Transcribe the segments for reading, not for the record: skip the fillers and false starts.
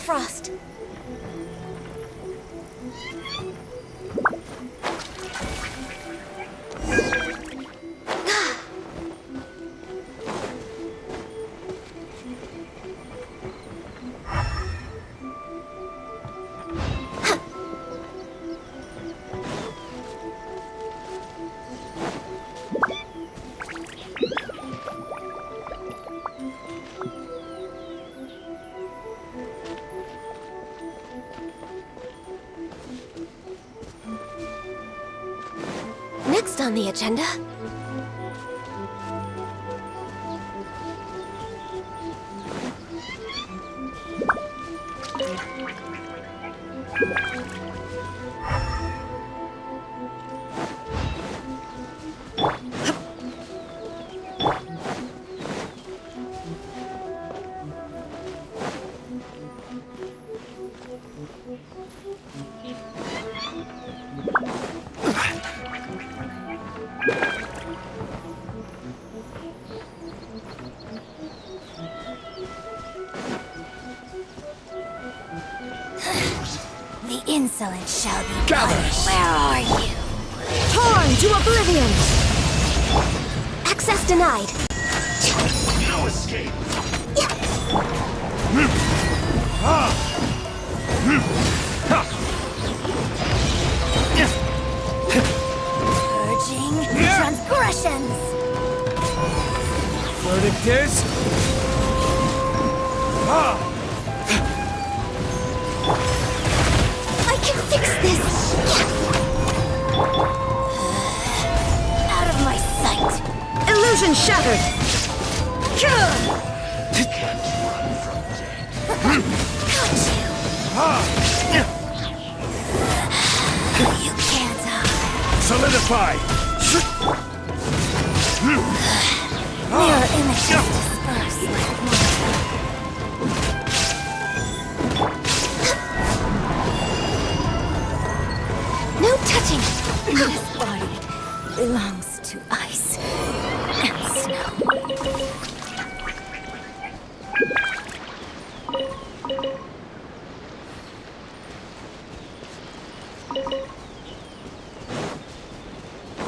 frost. Next on the agenda. The insolent shall be punished. Where are you? Torn to oblivion! Access denied. No escape. Purging transgressions! Verdict is... I can fix this! Out of my sight! Illusion shattered! Got you! You can't hide. Solidify! Mirror images disperse like water. No touching! This body belongs to ice and snow.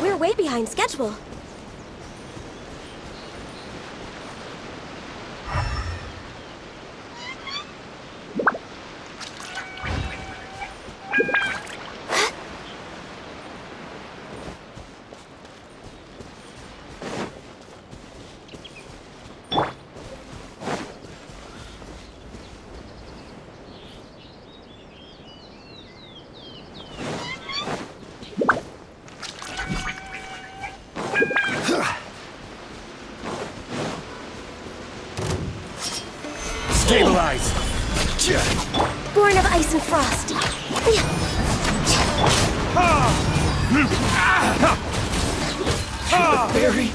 We're way behind schedule. Stabilize! Born of ice and frost. Barry!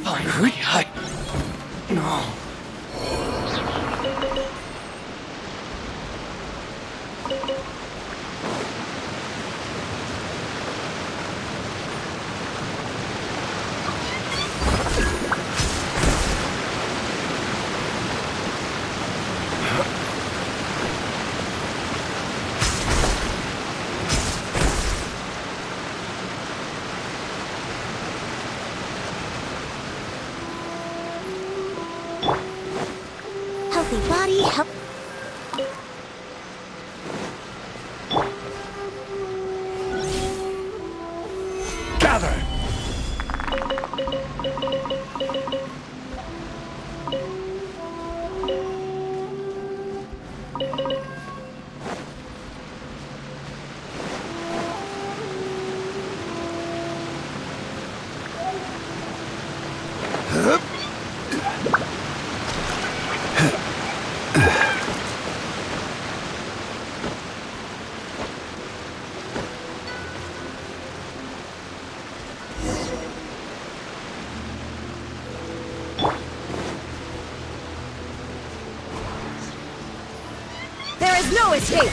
Finally, No. Healthy body, Gather! there is no escape!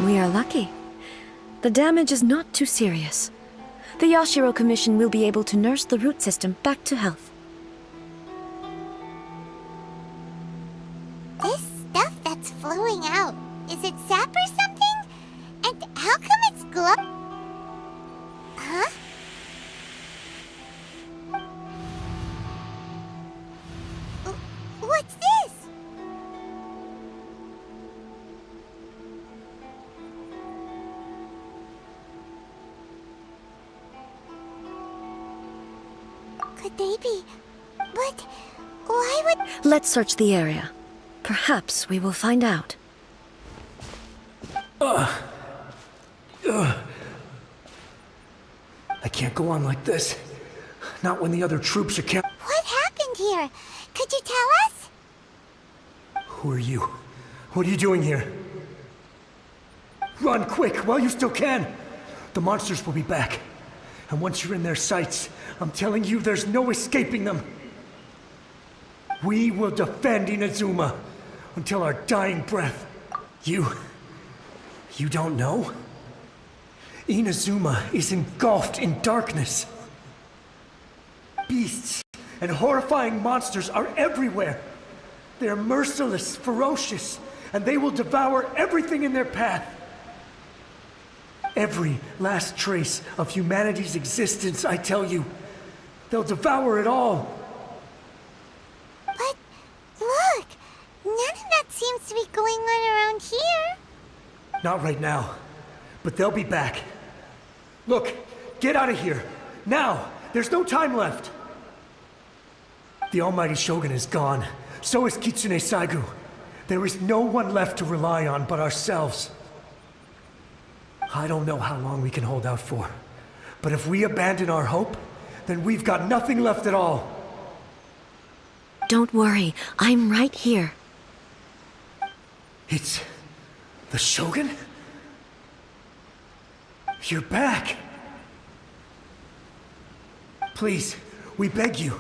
We are lucky. The damage is not too serious. The Yashiro Commission will be able to nurse the root system back to health. This stuff that's flowing out, is it sap or something? And how come it's glow? Huh? What's this? Could they be? But why would... Let's search the area. Perhaps we will find out. I can't go on like this. Not when the other troops are What happened here? Could you tell us? Who are you? What are you doing here? Run quick while you still can. The monsters will be back. And once you're in their sights, I'm telling you there's no escaping them. We will defend Inazuma until our dying breath. You don't know? Inazuma is engulfed in darkness. Beasts and horrifying monsters are everywhere. They're merciless, ferocious, and they will devour everything in their path. Every last trace of humanity's existence, I tell you. They'll devour it all. But look, none of that seems to be going on around here. Not right now, but they'll be back. Look, get out of here. Now! There's no time left! The Almighty Shogun is gone. So is Kitsune Saigu. There is no one left to rely on but ourselves. I don't know how long we can hold out for. But if we abandon our hope, then we've got nothing left at all. Don't worry, I'm right here. It's... the Shogun? You're back! Please, we beg you.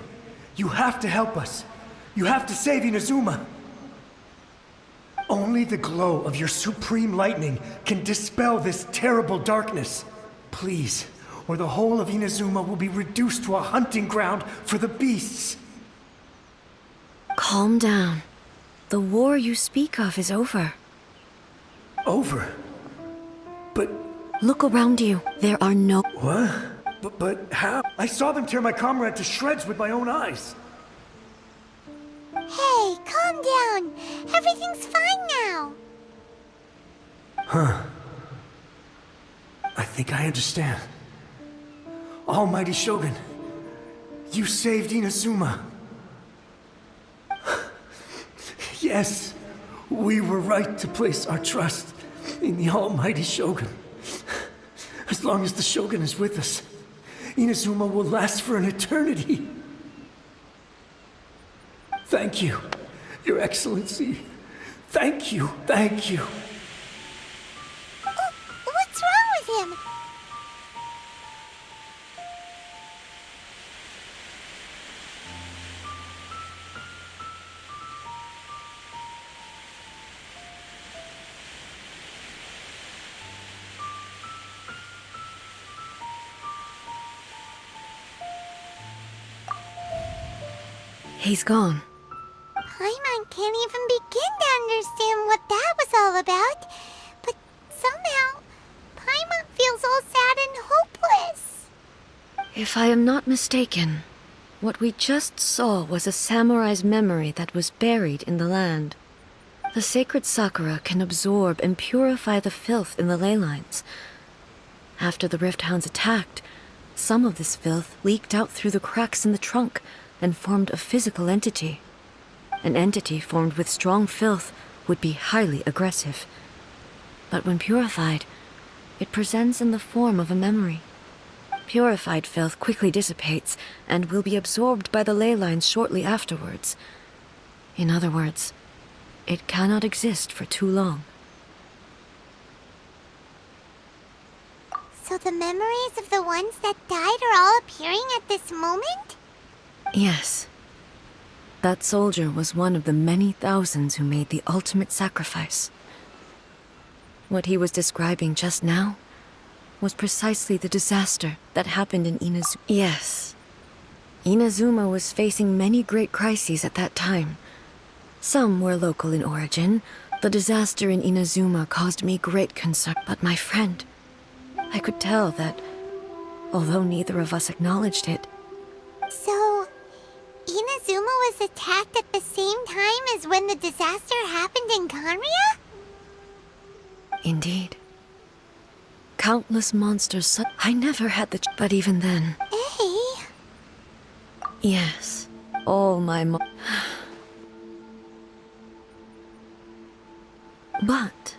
You have to help us. You have to save Inazuma. Only the glow of your supreme lightning can dispel this terrible darkness. Please, or the whole of Inazuma will be reduced to a hunting ground for the beasts. Calm down. The war you speak of is over. Over? But... Look around you. There are no... what? But how? I saw them tear my comrade to shreds with my own eyes. Hey, calm down. Everything's fine now. Huh. I think I understand. Almighty Shogun, you saved Inazuma. Yes, we were right to place our trust in the Almighty Shogun. As long as the Shogun is with us, Inazuma will last for an eternity. Thank you, Your Excellency. Thank you, thank you. What's wrong with him? He's gone. Paimon can't even begin to understand what that was all about. But somehow, Paimon feels all sad and hopeless. If I am not mistaken, what we just saw was a samurai's memory that was buried in the land. The sacred sakura can absorb and purify the filth in the ley lines. After the Rift Hounds attacked, some of this filth leaked out through the cracks in the trunk and formed a physical entity. An entity formed with strong filth would be highly aggressive. But when purified, it presents in the form of a memory. Purified filth quickly dissipates and will be absorbed by the ley lines shortly afterwards. In other words, it cannot exist for too long. So the memories of the ones that died are all appearing at this moment? Yes. That soldier was one of the many thousands who made the ultimate sacrifice. What he was describing just now was precisely the disaster that happened in Inazuma. Yes. Inazuma was facing many great crises at that time. Some were local in origin. The disaster in Inazuma caused me great concern. But my friend, I could tell that, although neither of us acknowledged it, So, Inazuma was attacked at the same time as when the disaster happened in Kanria? indeed, countless monsters. I never had the. But even then, Hey, yes, all my. But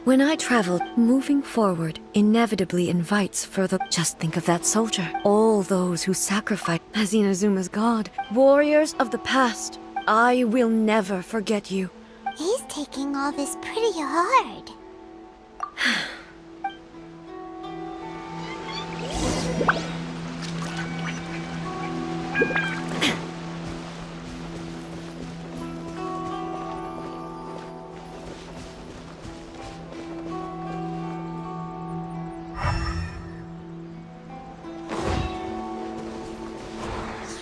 when I traveled, moving forward inevitably invites further. Just think of that soldier. All those who sacrificed as Inazuma's god. Warriors of the past, I will never forget you. he's taking all this pretty hard.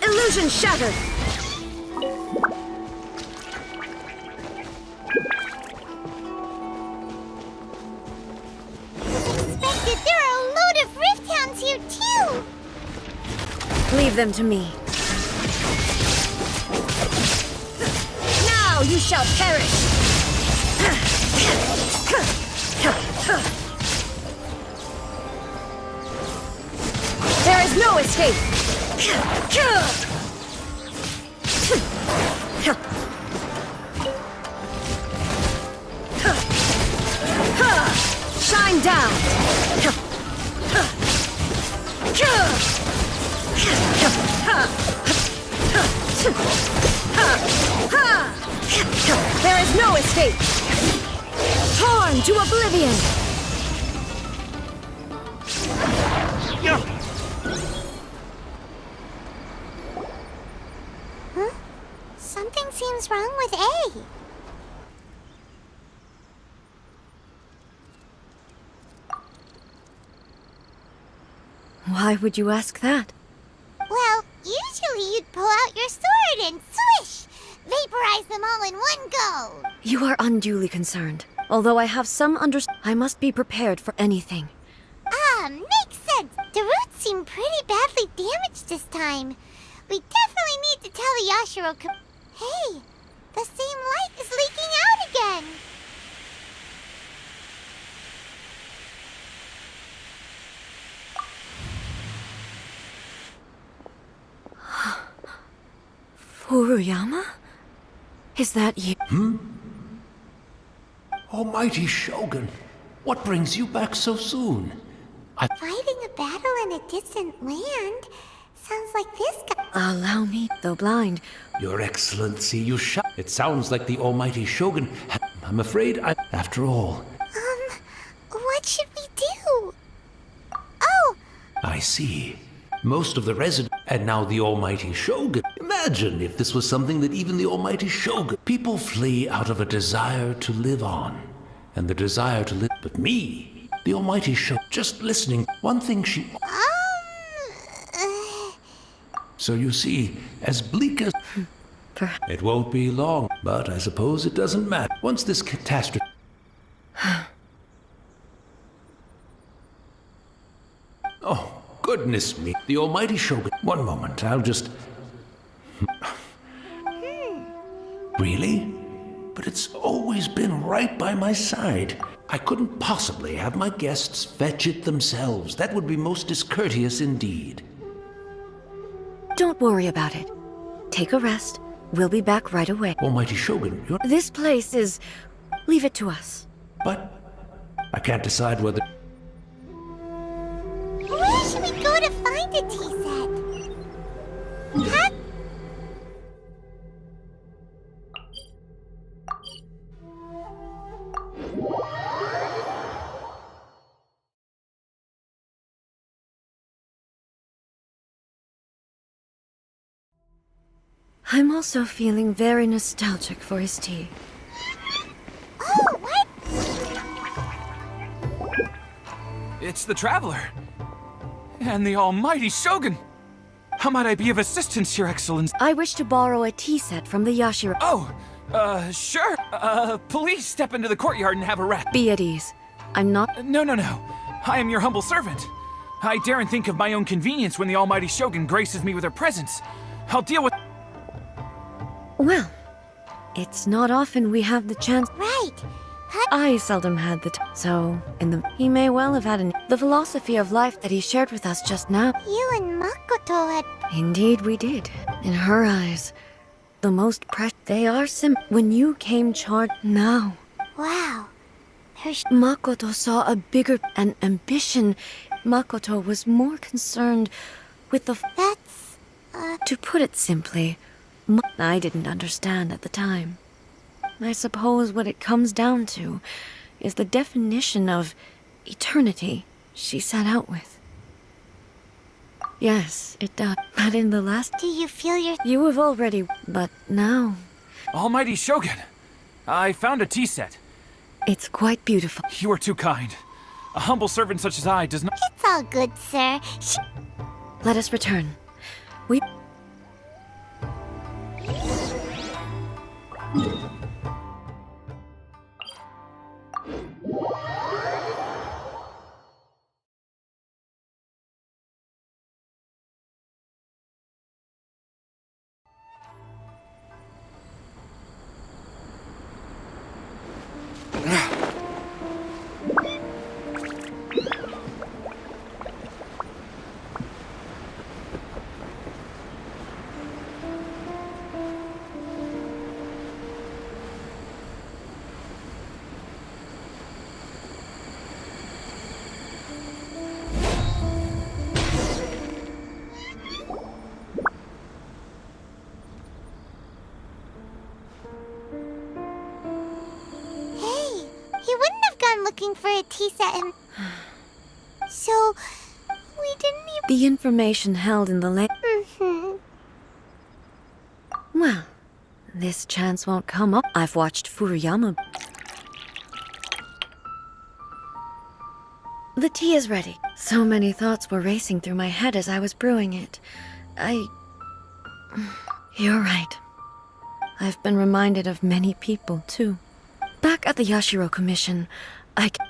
Illusion shattered! Expected, there are a load of Rift Hounds here too! Leave them to me. Now you shall perish! There is no escape! Shine down! There is no escape! Torn to oblivion! Huh? Something seems wrong with A. Why would you ask that? Well, usually you'd pull out your sword and swish! Vaporize them all in one go! You are unduly concerned. Although I have some I must be prepared for anything. Ah, makes sense. The roots seem pretty badly damaged this time. We definitely need to tell the Yashiro Hey, the same light is leaking out again! Furuyama? Is that you? Almighty Shogun, what brings you back so soon? Fighting a battle in a distant land? Sounds like this guy. Allow me, though blind. Your Excellency, you It sounds like the Almighty Shogun. I'm afraid After all, What should we do? Oh, I see. Most of the residents, and now the Almighty Shogun. Imagine if this was something that even the Almighty Shogun. People flee out of a desire to live on, and the desire to live. But me, the Almighty Shogun, just listening, one thing she. So you see, as bleak as. Perhaps. It won't be long, but I suppose it doesn't matter. Once this catastrophe. Oh, goodness me. The Almighty Shogun. One moment, I'll just. Really? But it's always been right by my side. I couldn't possibly have my guests fetch it themselves. That would be most discourteous indeed. Don't worry about it. Take a rest. We'll be back right away. Almighty Shogun, you're. This place is... Leave it to us. But I can't decide whether. where should we go to find a tea set? Huh? I'm also feeling very nostalgic for his tea. Oh, what? It's the Traveler. And the almighty Shogun. How might I be of assistance, Your Excellency? I wish to borrow a tea set from the Yashiro. Oh, sure. Please step into the courtyard and have a rest. Be at ease. I'm not... No. I am your humble servant. I daren't think of my own convenience when the almighty Shogun graces me with her presence. I'll deal with... Well, it's not often we have the chance. Right. I seldom had so, he may well have had the philosophy of life that he shared with us just now. You and Makoto had... Indeed we did. In her eyes, the most precious. They are when you came charged now. Wow. Makoto saw a bigger an ambition. Makoto was more concerned with the... That's... To put it simply, I didn't understand at the time. I suppose what it comes down to is the definition of eternity she set out with. Yes, it does. But in the last... Do you feel You have already... But now... Almighty Shogun, I found a tea set. It's quite beautiful. You are too kind. A humble servant such as I does not... It's all good, sir. Let us return. We... Looking for a tea set and... So... We didn't even... The information held in the Well, this chance won't come up. I've watched Furuyama. The tea is ready. So many thoughts were racing through my head as I was brewing it. You're right. I've been reminded of many people, too. Back at the Yashiro Commission,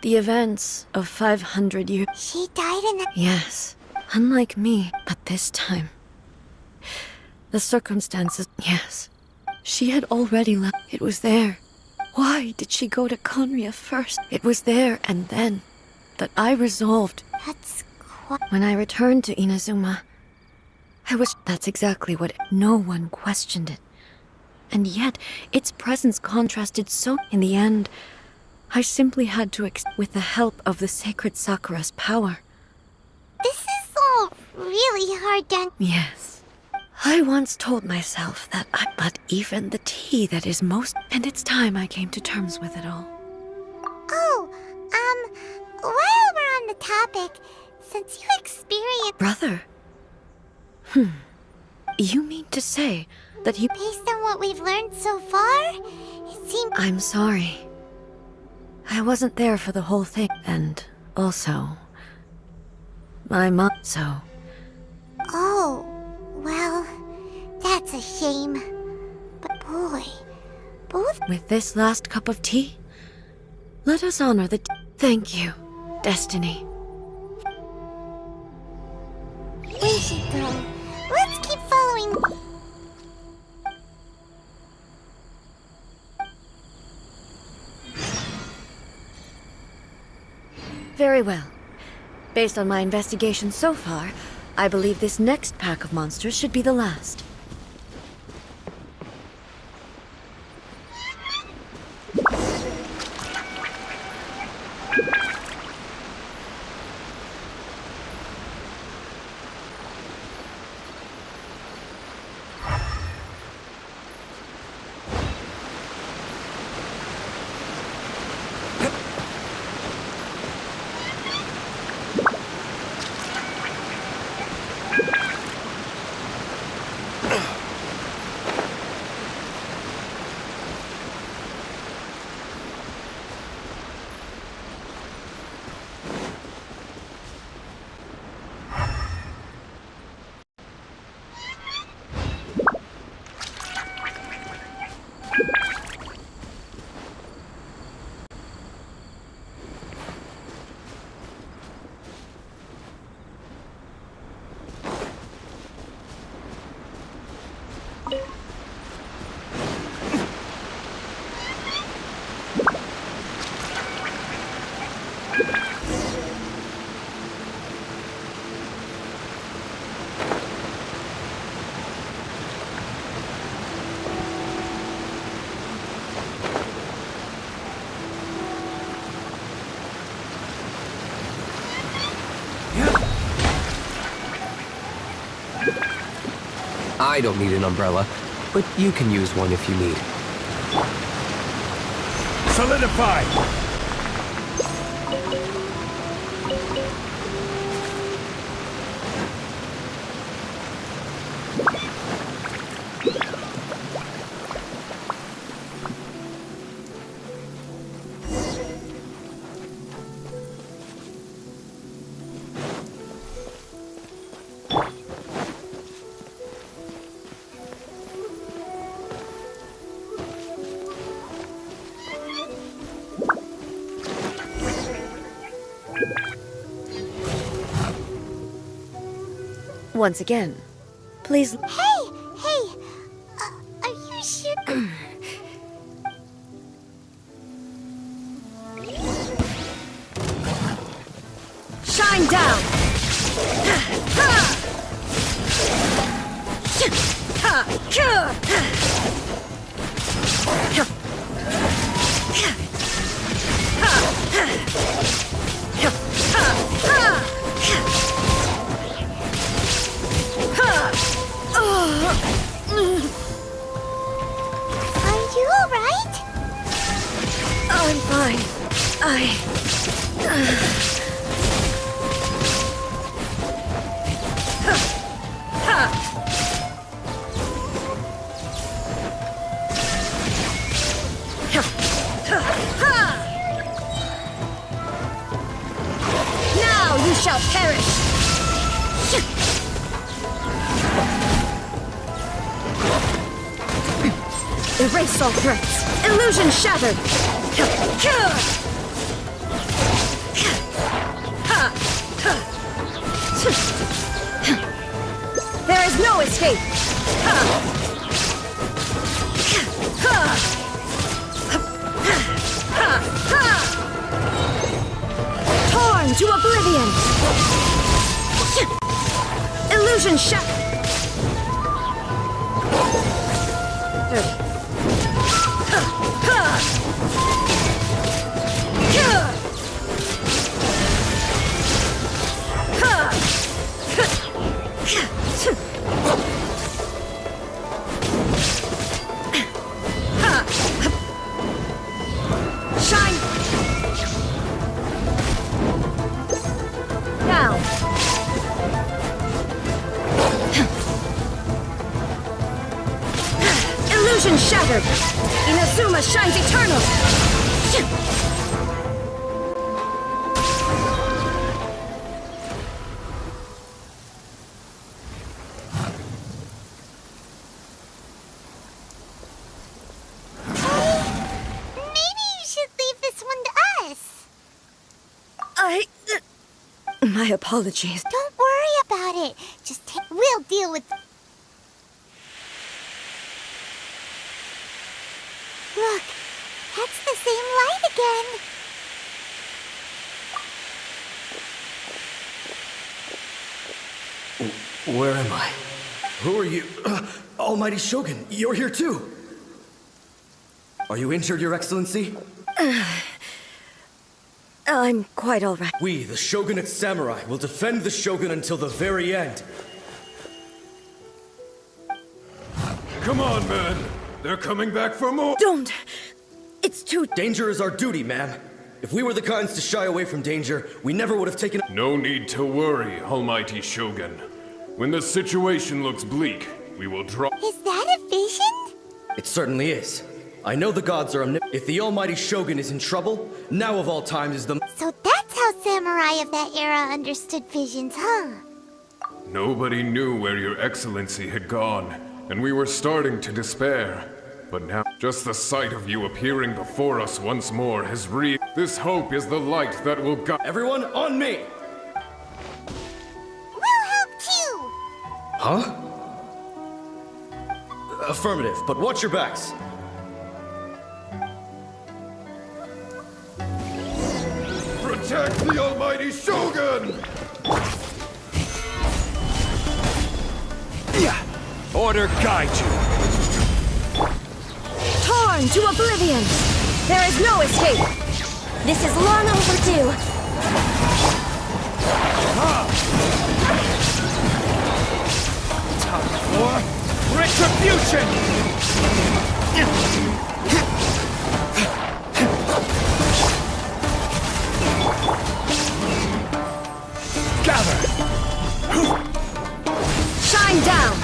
the events of 500 years... She died in that... Yes, unlike me, but this time. The circumstances... Yes, she had already left. It was there. Why did she go to Konria first? It was there and then that I resolved... That's quite... When I returned to Inazuma, That's exactly what... No one questioned it. And yet, its presence contrasted so... In the end... I simply had to with the help of the sacred Sakura's power. This is all really hard done. Yes. I once told myself that but even the tea that is most... And it's time I came to terms with it all. Oh, while we're on the topic, since you experienced... Brother? You mean to say that you... Based on what we've learned so far, it seems... I'm sorry. I wasn't there for the whole thing, and also... my mom, so... Oh, well, that's a shame. But boy, both... With this last cup of tea, let us honor the... Thank you, Destiny. We should go. Let's keep following... Very well. Based on my investigation so far, I believe this next pack of monsters should be the last. I don't need an umbrella, but you can use one if you need. Solidify! Once again, please. Hey, are you sure? Shine down! Are you alright? I'm fine. Now you shall perish! Erase all threats. Illusion shattered. There is no escape. Torn to oblivion. Illusion shattered. Shine! Now! Illusion shattered! Inazuma shines eternal! Maybe you should leave this one to us. My apologies. Don't worry about it. We'll deal with. Look, that's the same light again. Where am I? Who are you? Almighty Shogun, you're here too! Are you injured, Your Excellency? I'm quite all right. We, the Shogunate Samurai, will defend the Shogun until the very end. Come on, man. They're coming back for more. Don't! It's too... Danger is our duty, ma'am. If we were the kinds to shy away from danger, we never would have taken... No need to worry, Almighty Shogun. When the situation looks bleak, we will draw... Is that a vision? It certainly is. I know the gods are omnipotent. If the Almighty Shogun is in trouble, now of all times is the... So that's how samurai of that era understood visions, huh? Nobody knew where your excellency had gone, and we were starting to despair. But now, just the sight of you appearing before us once more has This hope is the light that will guide... Everyone, on me! We'll help too! Huh? Affirmative, but watch your backs. Protect the almighty Shogun! Order guide you. Torn to oblivion! There is no escape! This is long overdue. Time for retribution! Gather! Shine down!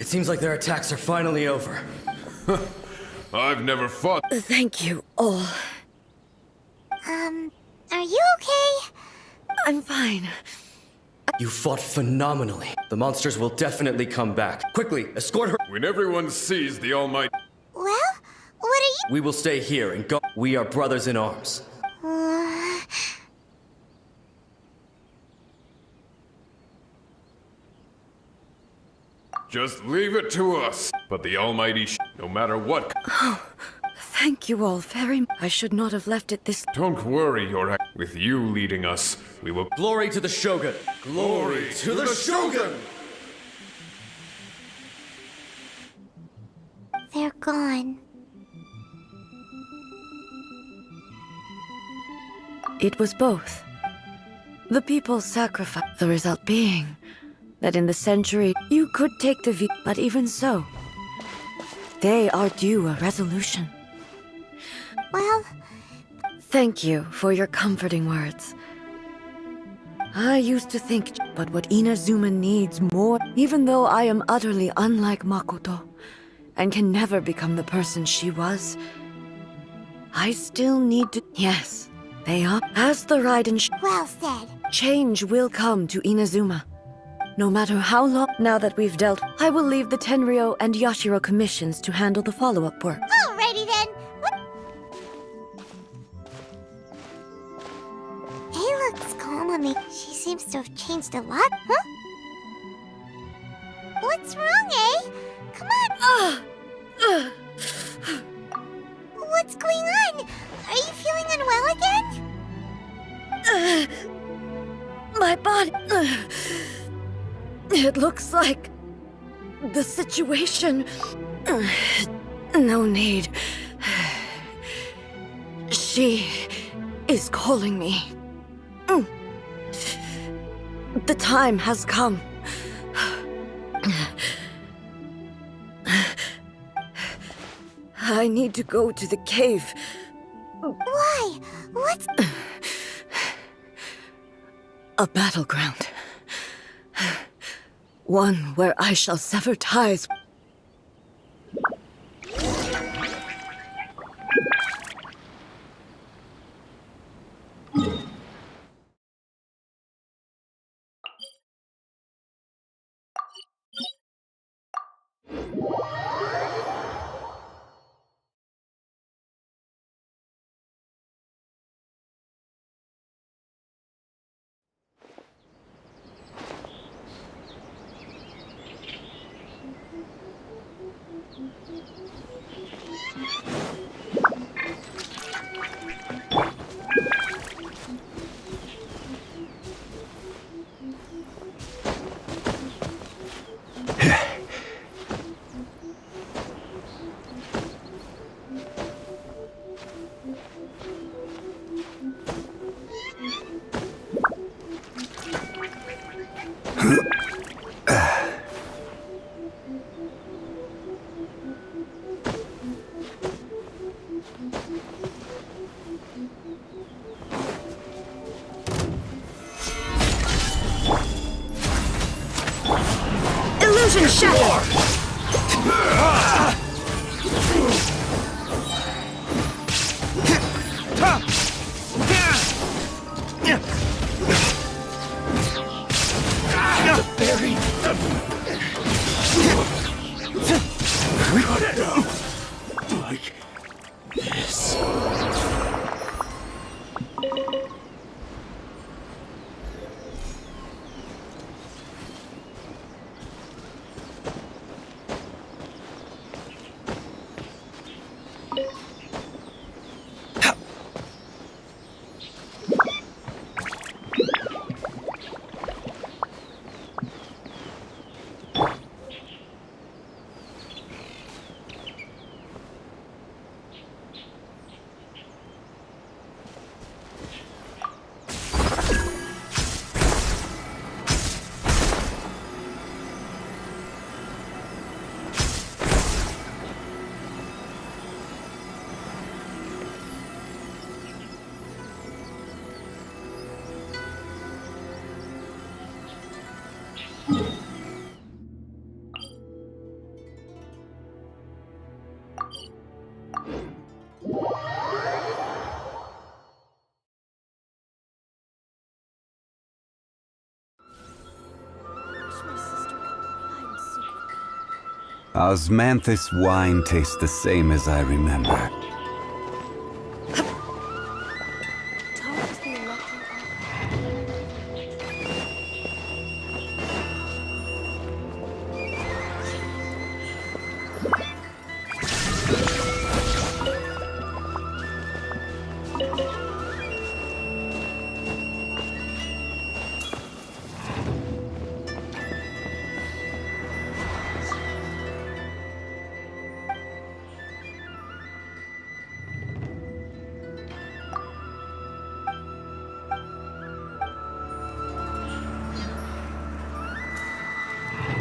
It seems like their attacks are finally over. I've never fought. Thank you all. Are you okay? I'm fine. You fought phenomenally. The monsters will definitely come back. Quickly, escort her. When everyone sees the almighty... Well, what are We will stay here and go. We are brothers in arms. you... Just leave it to us. But the almighty no matter what... Thank you all very much. I should not have left it this... Don't worry, with you leading us, we will... Glory to the Shogun! Glory to the Shogun! They're gone. It was both. The people sacrificed, the result being that in the century you could take the but even so, they are due a resolution. Well, Thank you for your comforting words. I used to think, but what Inazuma needs more, even though I am utterly unlike Makoto, and can never become the person she was, I still need to... Yes, they are. As the Raiden... well said. Change will come to Inazuma. No matter how long... Now that we've dealt, I will leave the Tenryo and Yashiro commissions to handle the follow-up work. Alrighty then. He looks calm on me. She seems to have changed a lot, huh? What's wrong, eh? Come on. What's going on? Are you feeling unwell again? My body... It looks like... the situation... No need. She is calling me. The time has come. I need to go to the cave. Why? What's... A battleground. One where I shall sever ties. Illusion shattered! Like this. Osmanthus wine tastes the same as I remember.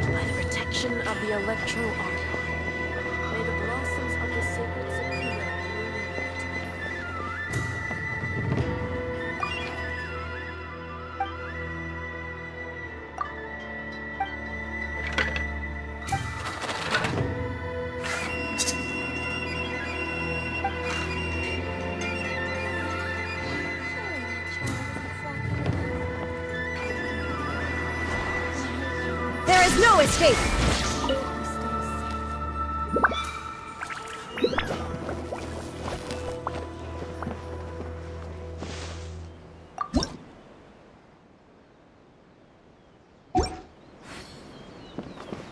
By the protection of the Electro Art, may the blossoms of the sacred Sakura bloom. There is no escape!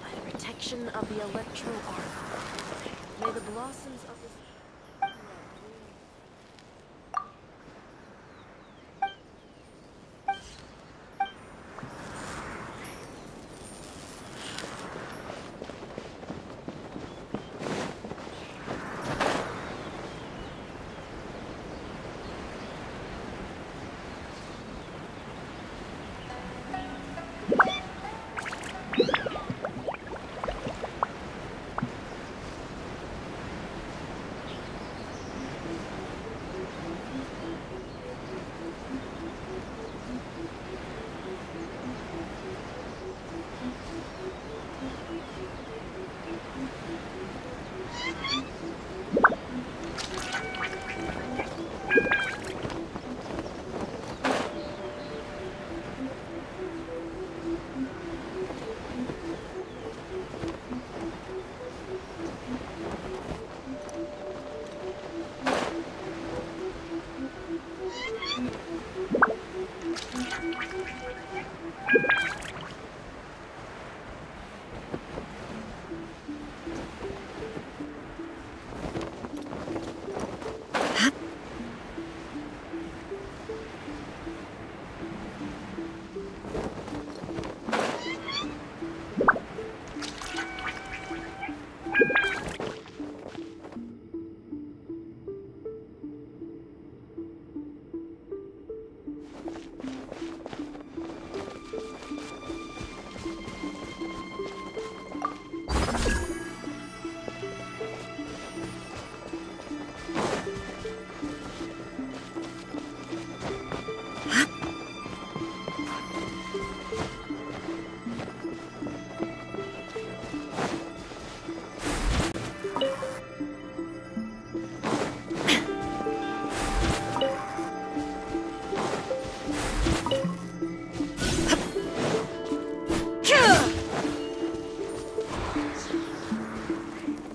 By the protection of the Electro Art, may the blossoms of the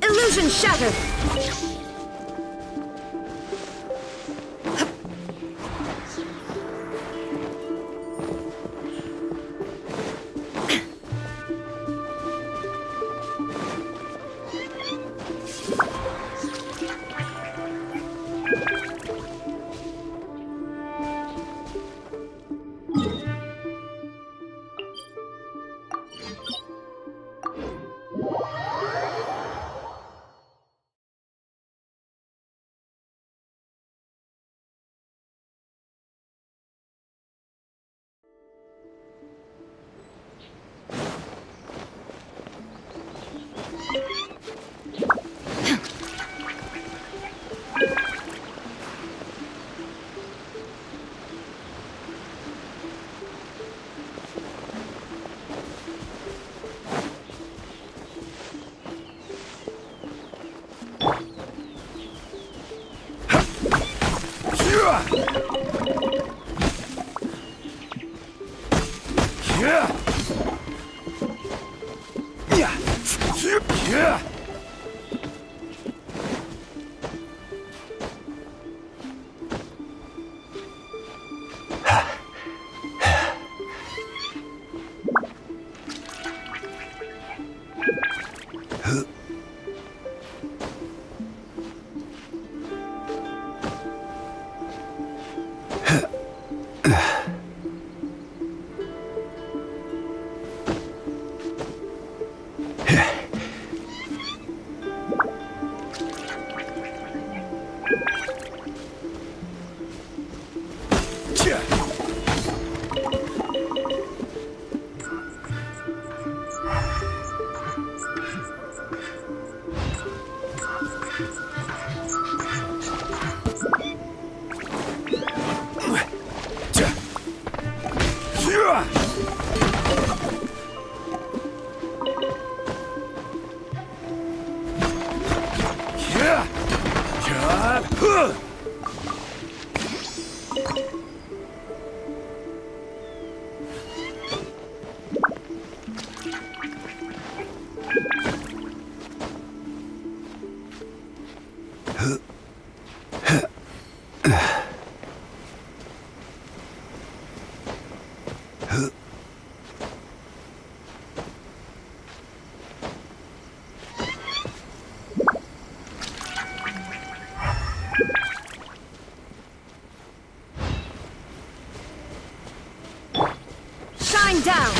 illusion shattered! Shine down!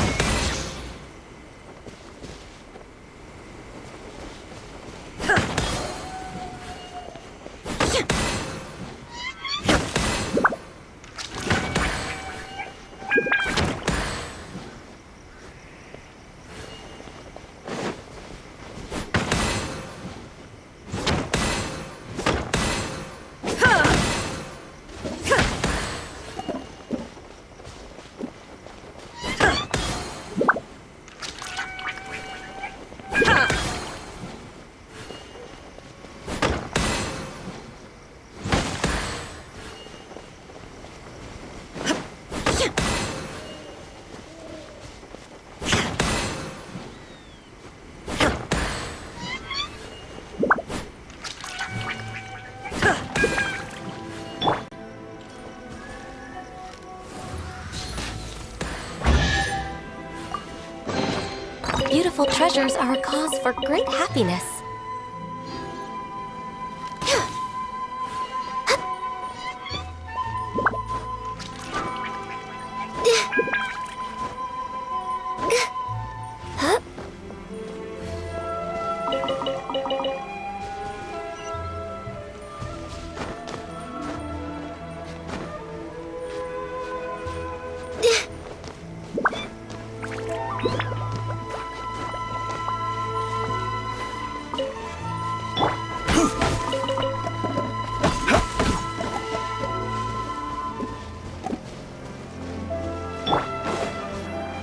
Beautiful treasures are a cause for great happiness.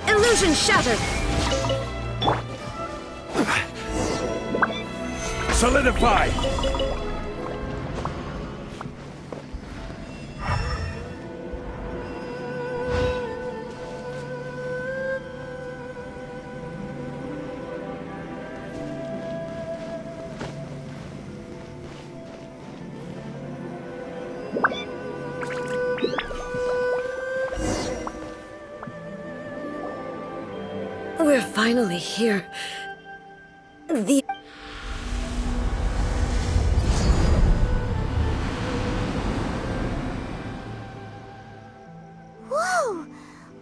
Illusion shattered! Solidify! We're finally here. The... Whoa!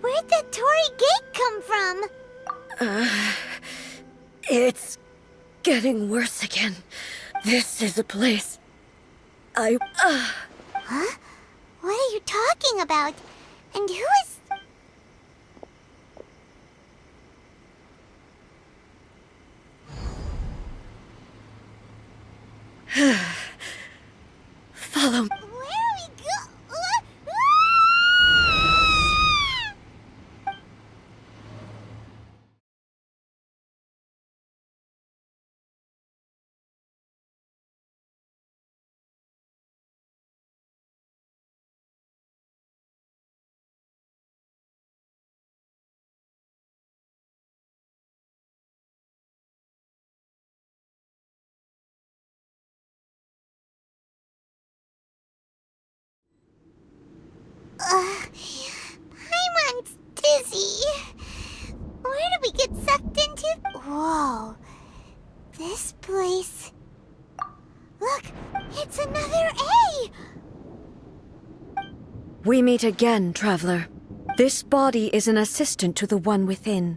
Where'd the Torii Gate come from? It's getting worse again. This is a place I... Huh? What are you talking about? And who is... Follow me. Paimon's dizzy. Where did we get sucked into? Whoa. This place... Look, it's another A! We meet again, traveler. This body is an assistant to the one within,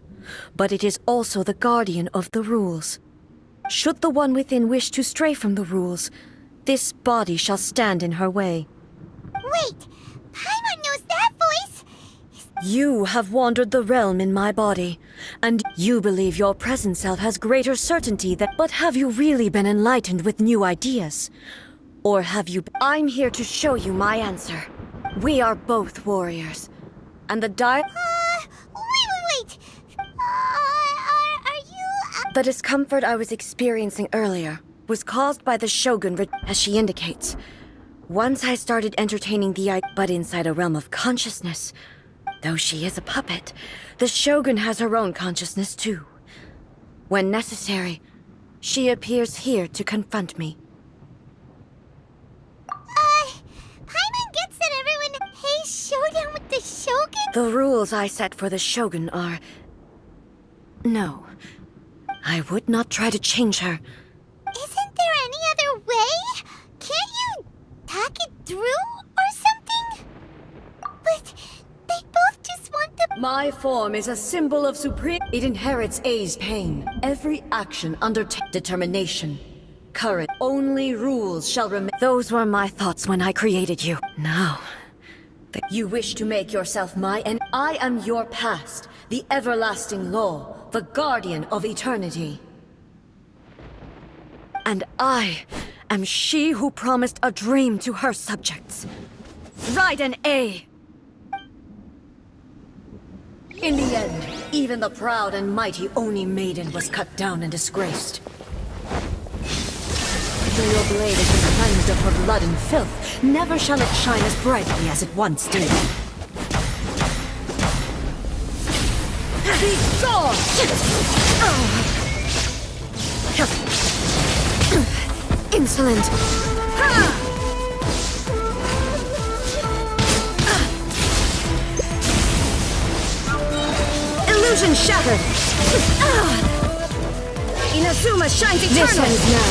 but it is also the guardian of the rules. Should the one within wish to stray from the rules, this body shall stand in her way. Wait, Paimon knows that voice! You have wandered the realm in my body, and you believe your present self has greater certainty that... But have you really been enlightened with new ideas? Or have you... I'm here to show you my answer. We are both warriors, and the Wait! Are you... The discomfort I was experiencing earlier was caused by the Shogun, as she indicates. Once I started entertaining the idea, but inside a realm of consciousness. Though she is a puppet, the Shogun has her own consciousness too. When necessary, she appears here to confront me. Paimon gets that everyone hates showdown with the Shogun? The rules I set for the Shogun are... No. I would not try to change her. Isn't there any other way? Can't you talk it through or something? But they both just want the... My form is a symbol of supreme... It inherits A's pain. Every action undertakes determination, courage. Only rules shall remain. Those were my thoughts when I created you. Now, you wish to make yourself my and I am your past, the everlasting law, the guardian of eternity. And I am she who promised a dream to her subjects. Write an A. In the end, even the proud and mighty Oni maiden was cut down and disgraced. Though your blade has been cleansed of her blood and filth, never shall it shine as brightly as it once did. Be gone! Insolent! Illusion shattered! Inazuma shines eternal! This ends now.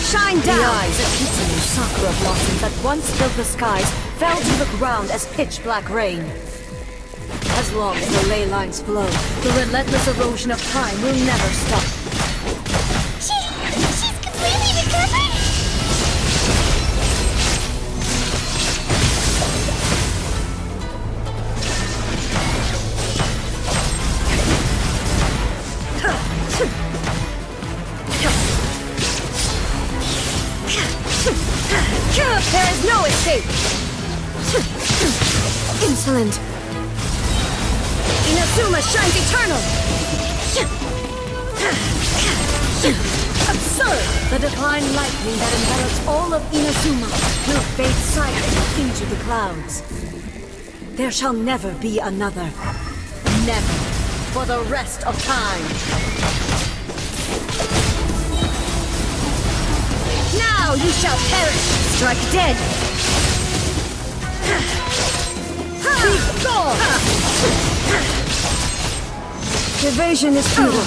Shine down! The eyes of Kitsune sakura blossoms that once filled the skies fell to the ground as pitch-black rain. As long as the ley lines flow, the relentless erosion of time will never stop. She's completely recovered? There is no escape! Insolent! Inazuma shines eternal! Absurd! The divine lightning that envelops all of Inazuma will fade silently into the clouds. There shall never be another. Never. For the rest of time. Now you shall perish! Strike dead! Be gone! Evasion is futile.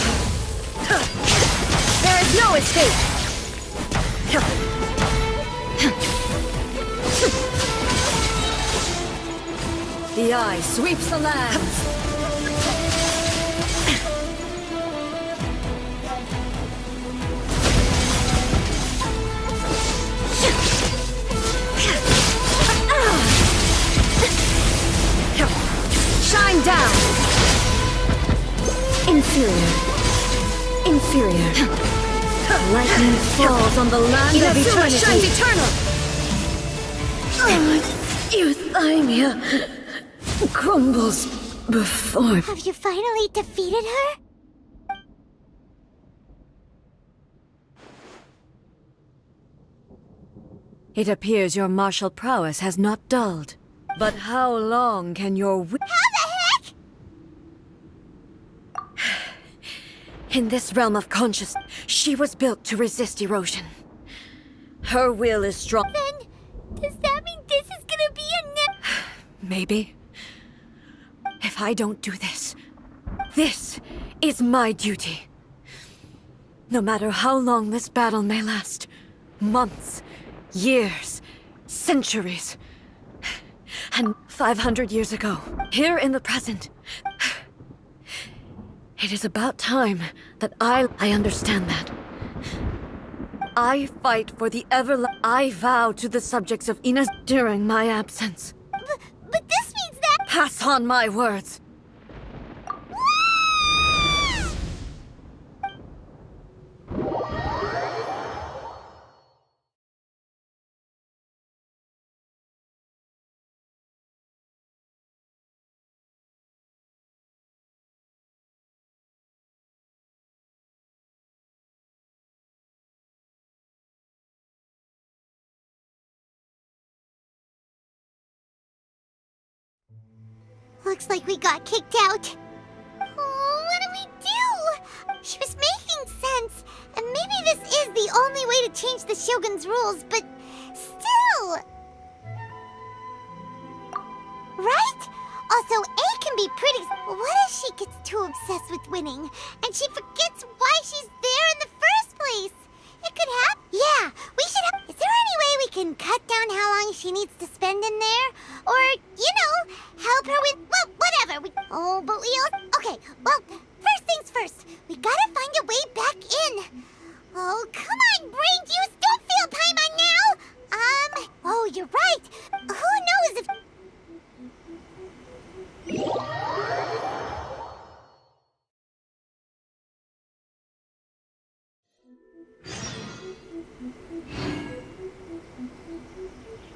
There is no escape! The eye sweeps the lands! Shine down! Inferior. Inferior. Lightning falls on the land of eternity. Shines eternal! Euthymia crumbles before... Have you finally defeated her? It appears your martial prowess has not dulled. But how long can your How the heck? In this realm of consciousness, she was built to resist erosion. Her will is strong. Then, does that mean this is gonna be a Maybe. If I don't do this, this is my duty. No matter how long this battle may last, months, years, centuries, and 500 years ago, here in the present, it is about time that I understand that. I fight for the I vow to the subjects of Ina during my absence. But this means that... Pass on my words. Looks like we got kicked out. Oh, what do we do? She was making sense, and maybe this is the only way to change the Shogun's rules, but still... Right? Also, A can be pretty... What if she gets too obsessed with winning, and she forgets why she's there in the first place? It could happen. Yeah, we should have... Is there any way we can cut down how long she needs to spend in there? Or, you know, help her with... Well, whatever. But we all... Okay, well, first things first. We gotta find a way back in. Oh, come on, brain juice. Don't feel time on now. Oh, you're right. Who knows if...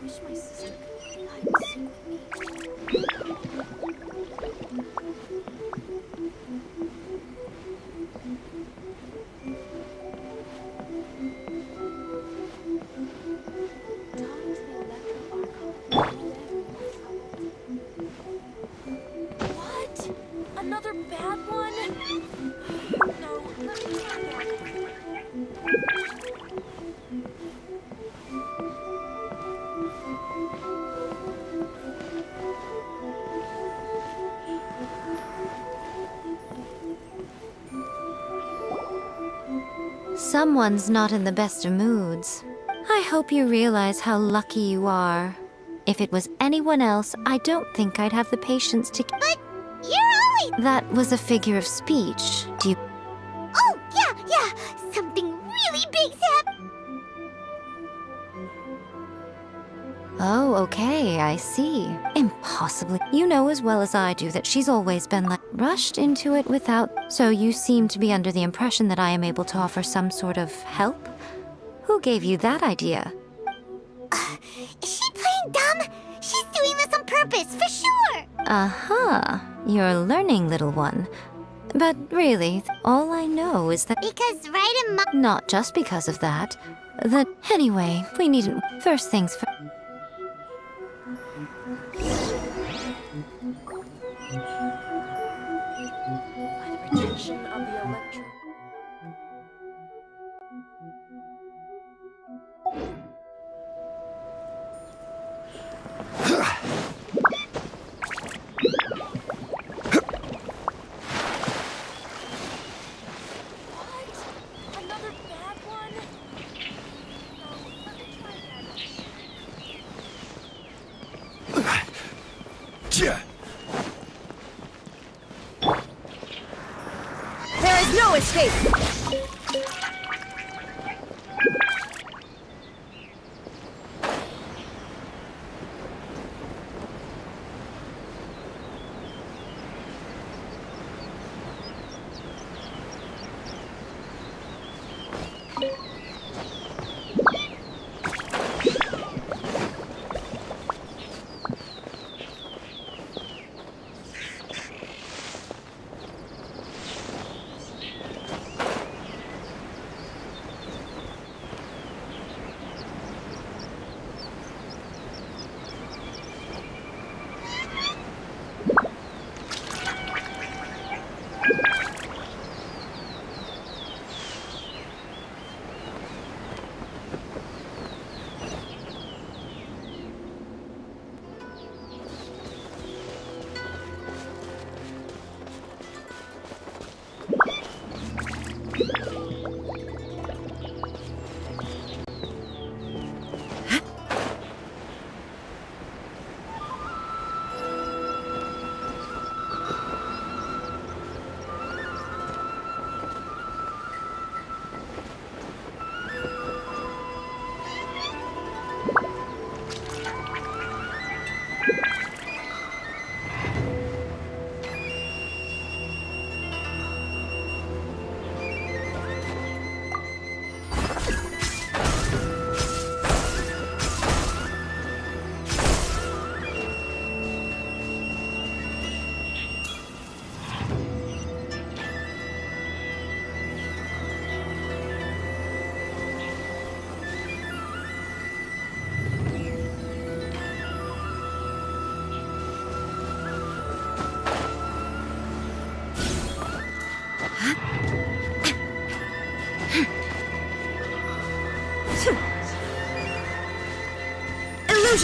Wish my sister could hide and seek with me. What? Another bad one? No, let me try that. Someone's not in the best of moods. I hope you realize how lucky you are. If it was anyone else, I don't think I'd have the patience to... But you're always... That was a figure of speech. Do you... Oh, yeah. Something really big's happened. Oh, okay, I see. Impossibly. You know as well as I do that she's always been rushed into it without... So you seem to be under the impression that I am able to offer some sort of help? Who gave you that idea? Is she playing dumb? She's doing this on purpose, for sure. Uh-huh. You're learning, little one. But really, all I know is that... Because right in my... Not just because of that. Anyway, we needn't... First things first. By the rejection of the electro... What? Another bad one? No, let me try that. There is no escape!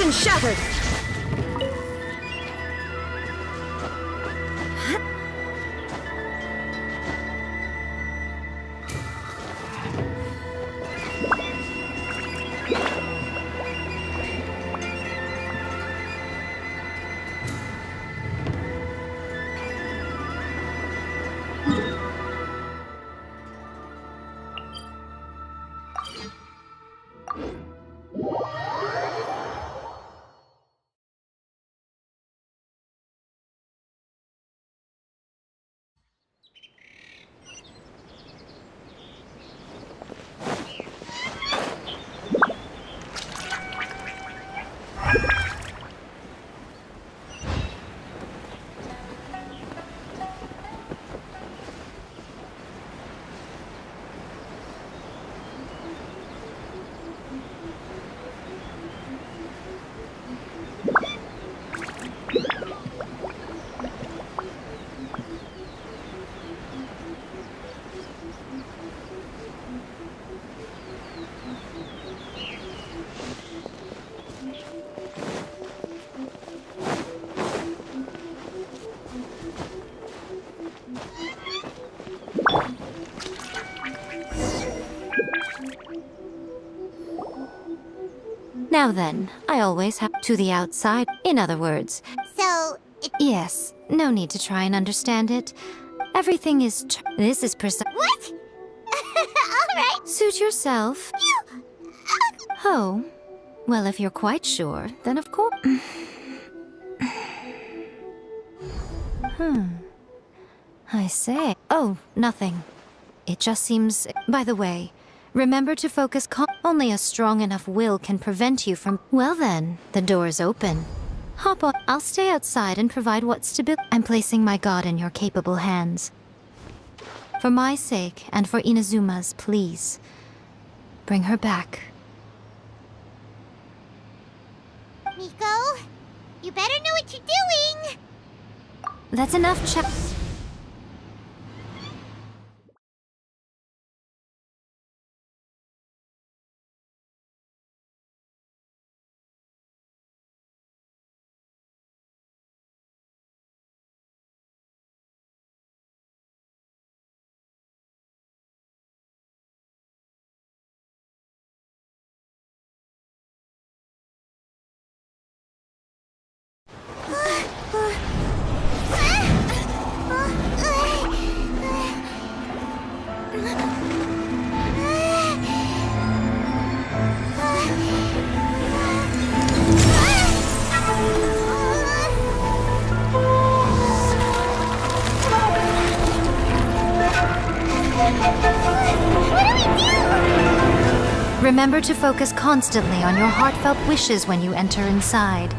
Illusion shattered! Now then, I always have to the outside. In other words, So, yes, no need to try and understand it. Everything is this is precise. what? Alright. Suit yourself. Oh, well, if you're quite sure, then of course. I say. Oh, nothing. It just seems. By the way, remember to focus. Only a strong enough will can prevent you from. Well then, the door's open. Hop on. I'll stay outside and provide what's to be. I'm placing my god in your capable hands. For my sake and for Inazuma's, please. Bring her back. Miko, you better know what you're doing. That's enough, chat. Remember to focus constantly on your heartfelt wishes when you enter inside.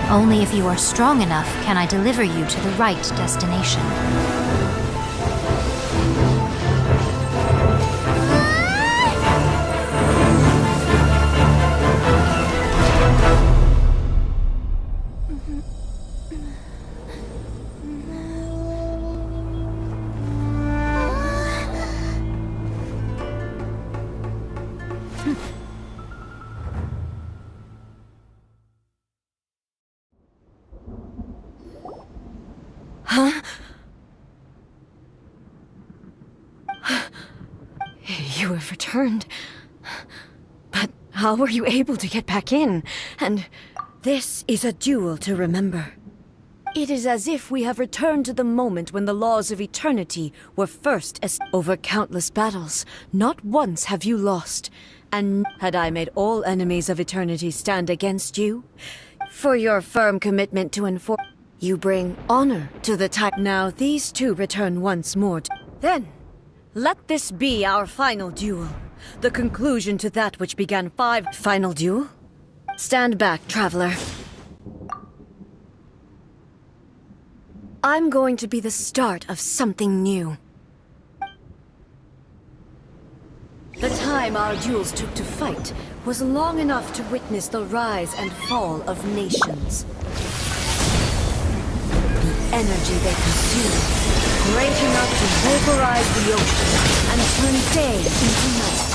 Only if you are strong enough can I deliver you to the right destination. Huh? You have returned. But how were you able to get back in? And this is a duel to remember. It is as if we have returned to the moment when the laws of eternity were first over countless battles. Not once have you lost. And had I made all enemies of eternity stand against you? For your firm commitment to enforce... You bring honor to the type. Now these two return once more. Then, let this be our final duel. The conclusion to that which began Final duel? Stand back, traveler. I'm going to be the start of something new. The time our duels took to fight was long enough to witness the rise and fall of nations. Energy they consume, great enough to vaporize the ocean and turn day into night.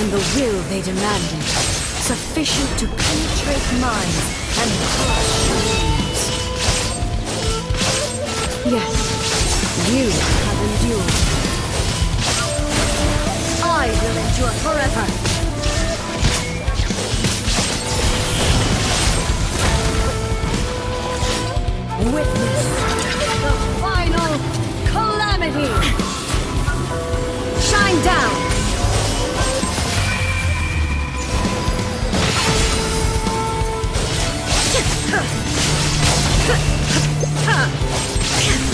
and the will they demanded, sufficient to penetrate minds and crush dreams. Yet, you have endured. I will endure forever. Witness the final calamity! Shine down!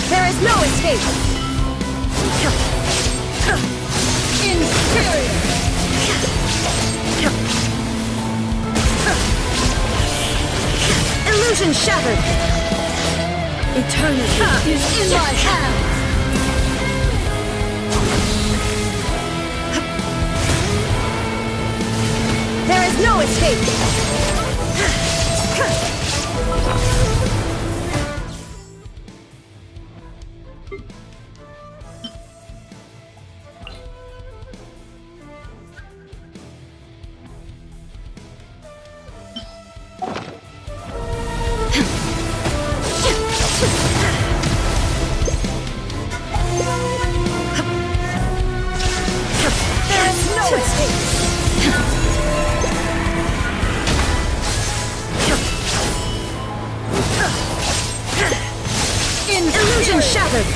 There is no escape! Inferior! Illusion shattered! Eternity is in my hands! There is no escape! Illusion shattered!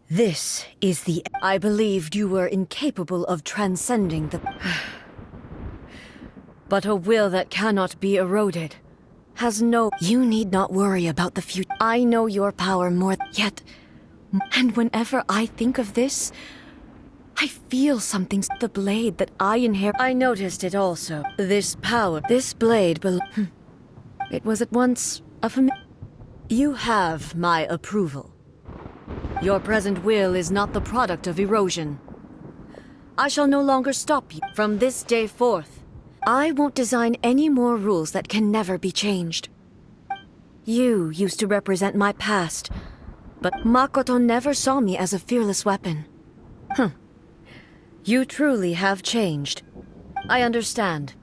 This is the... I believed you were incapable of transcending the... But a will that cannot be eroded has no... You need not worry about the future. I know your power more yet. And whenever I think of this, I feel something. The blade that I inherit... I noticed it also. This power, this blade It was at once a You have my approval. Your present will is not the product of erosion. I shall no longer stop you. From this day forth, I won't design any more rules that can never be changed. You used to represent my past, but Makoto never saw me as a fearless weapon. You truly have changed. I understand.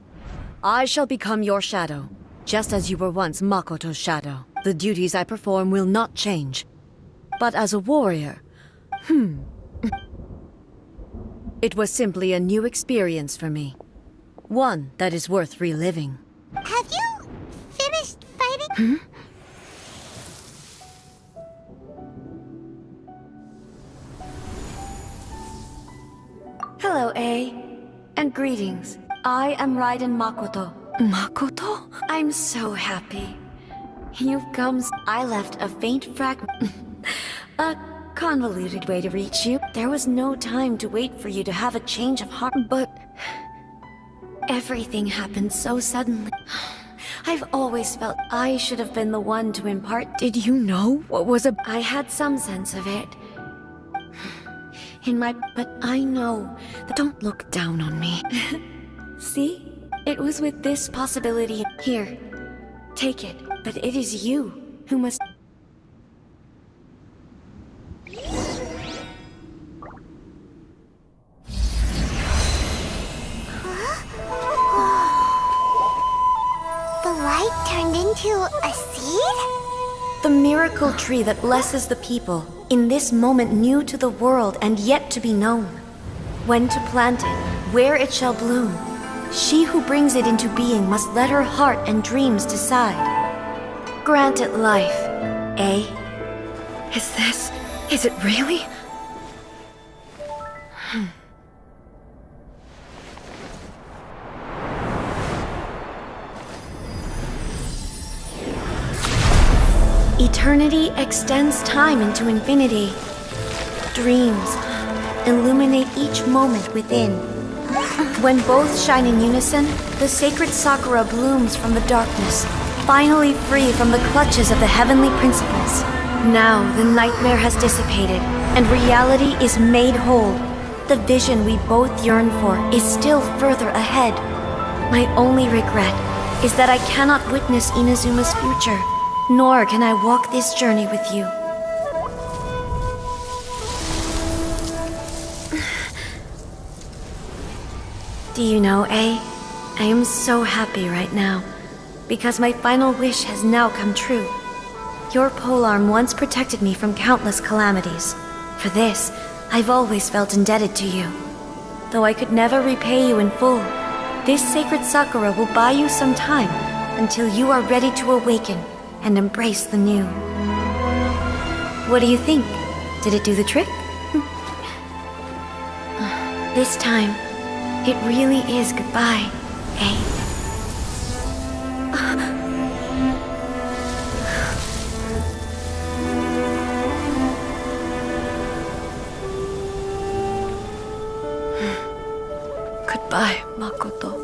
I shall become your shadow, just as you were once Makoto's shadow. The duties I perform will not change. But as a warrior, it was simply a new experience for me. One that is worth reliving. Have you finished fighting? Hello, A. And greetings. I am Raiden Makoto. Makoto? I'm so happy. You've come... I left a faint fragment... a convoluted way to reach you. There was no time to wait for you to have a change of heart, but... everything happened so suddenly. I've always felt I should have been the one to impart... Did you know what was a... I had some sense of it. But I know that... Don't look down on me. See? It was with this possibility... Here. Take it. But it is you who must... The light turned into a seed? The miracle tree that blesses the people, in this moment new to the world and yet to be known. When to plant it, where it shall bloom. She who brings it into being must let her heart and dreams decide. Grant it life, eh? Is it really? Eternity extends time into infinity. Dreams illuminate each moment within. When both shine in unison, the sacred Sakura blooms from the darkness, finally free from the clutches of the heavenly principles. Now the nightmare has dissipated, and reality is made whole. the vision we both yearn for is still further ahead. My only regret is that I cannot witness Inazuma's future, nor can I walk this journey with you. Do you know, I am so happy right now, because my final wish has now come true. Your polearm once protected me from countless calamities. For this, I've always felt indebted to you. Though I could never repay you in full, this sacred sakura will buy you some time until you are ready to awaken and embrace the new. What do you think? Did it do the trick? This time, it really is goodbye, eh? Goodbye, Makoto.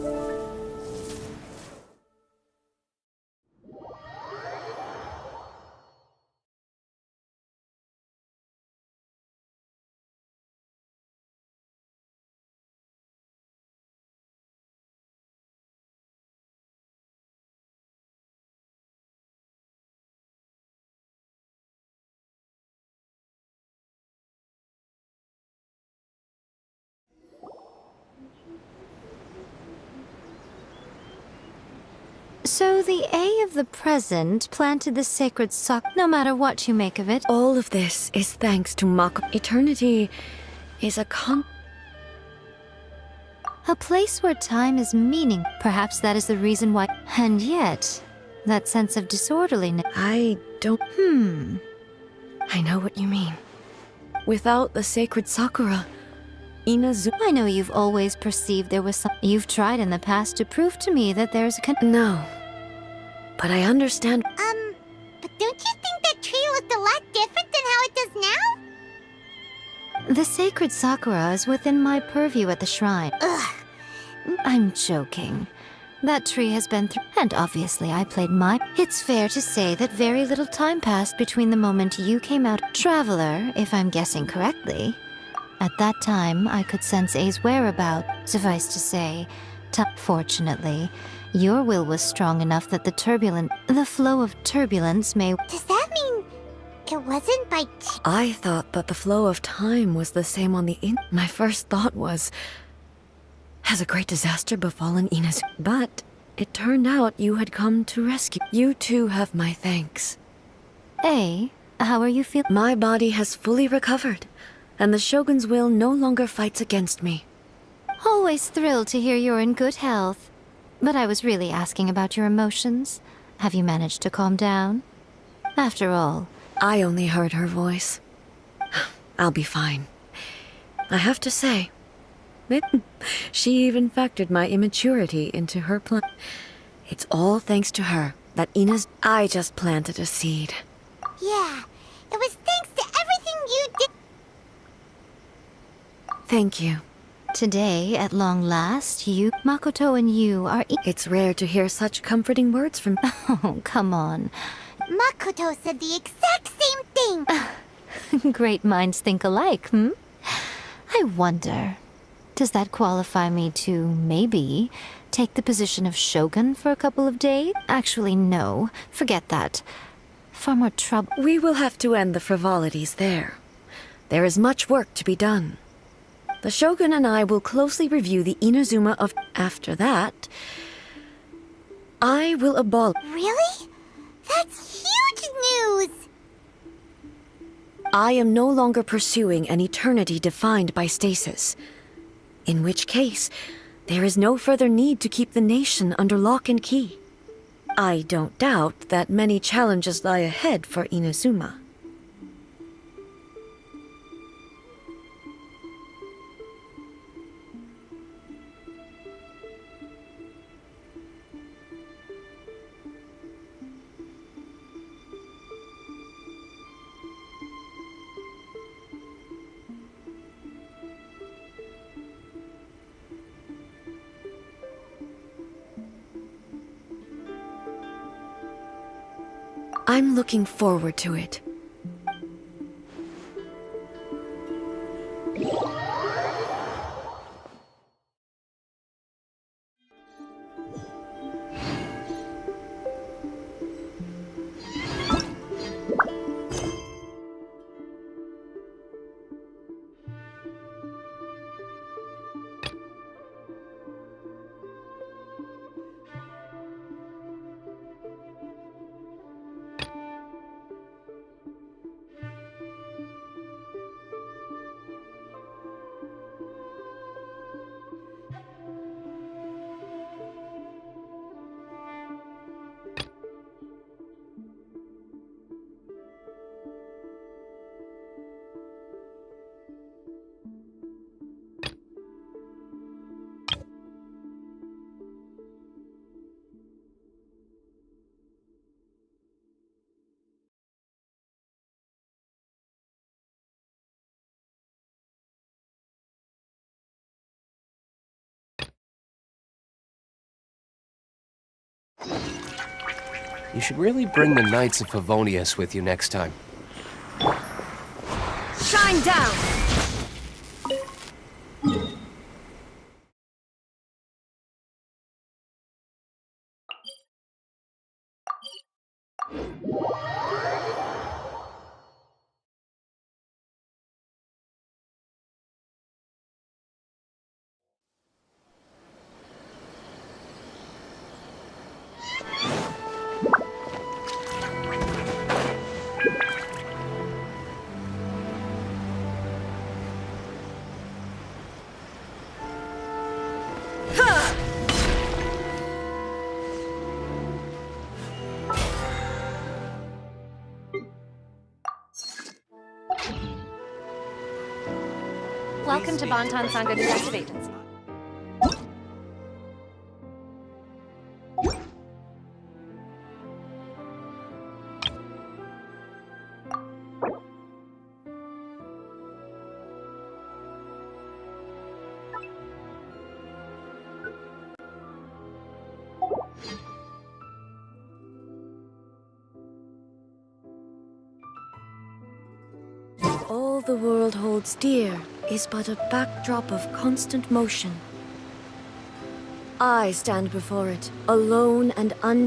So the A of the present planted the sacred sock, no matter what you make of it. All of this is thanks to Mako. Eternity is a place where time is meaning. Perhaps that is the reason why. And yet, that sense of disorderliness. I don't... I know what you mean. Without the sacred sakura, Inazuma... I know you've always perceived there was some... You've tried in the past to prove to me that there's a No. But I understand... But don't you think that tree looked a lot different than how it does now? The sacred sakura is within my purview at the shrine. Ugh. I'm joking. That tree has been through... And obviously I played my... It's fair to say that very little time passed between the moment you came out. Traveler, if I'm guessing correctly. At that time, I could sense A's whereabouts. Suffice to say, fortunately, your will was strong enough that the flow of turbulence may... Does that mean it wasn't by... I thought that the flow of time was the same on the My first thought was... Has a great disaster befallen Inazuma? But it turned out you had come to rescue. You too have my thanks. A, how are you feeling? My body has fully recovered, and the Shogun's will no longer fights against me. Always thrilled to hear you're in good health. But I was really asking about your emotions. Have you managed to calm down? After all... I only heard her voice. I'll be fine. I have to say, she even factored my immaturity into her plan. It's all thanks to her that I just planted a seed. Yeah, it was thanks to everything you did. Thank you. Today, at long last, Makoto and you are... It's rare to hear such comforting words from... Oh, come on. Makoto said the exact same thing. Great minds think alike, I wonder, does that qualify me to, maybe, take the position of Shogun for a couple of days? Actually, no. Forget that. Far more trouble... We will have to end the frivolities there. There is much work to be done. The Shogun and I will closely review the Inazuma of... After that, I will abolish... Really? That's huge news! I am no longer pursuing an eternity defined by stasis. In which case, there is no further need to keep the nation under lock and key. I don't doubt that many challenges lie ahead for Inazuma. I'm looking forward to it. You should really bring the Knights of Favonius with you next time. Shine down! Welcome to Bantan Sangha Detective Agency. All the world holds dear is but a backdrop of constant motion. I stand before it, alone and unchanged.